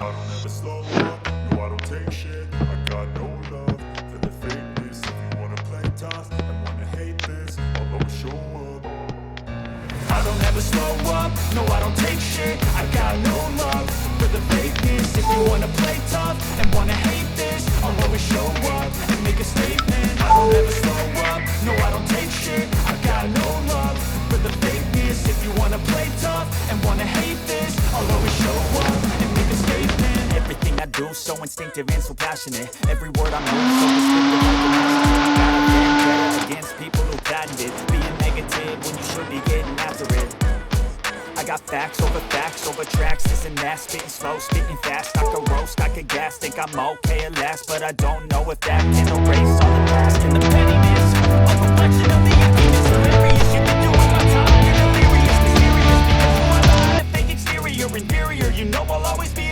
I don't ever slow up, no I don't take shit. I got no love for the fakeness. If you wanna play tough and wanna hate this, I'll always show up. I don't ever slow up, no I don't take shit. I got no love for the fakeness. If you wanna play tough and wanna hate this, I'll always show up and make a statement. I don't ever slow up, no I don't take shit. I got no love for the fakeness. If you wanna play tough and wanna hate this, I'll always show up and make a statement. Everything I do so instinctive and so passionate. Every word I move so descriptive like an accident. I got a vendetta against people who patent it, being negative when you should be getting after it. I got facts over tracks, isn't that spitting slow, spitting fast. I could roast, I could gas, think I'm okay at last, but I don't know if that can erase all the past and the pettiness. A reflection of the emptiness, hilarious. You think you want my time, you're delirious, mysterious, because you want the fake exterior, inferior. You know I'll always be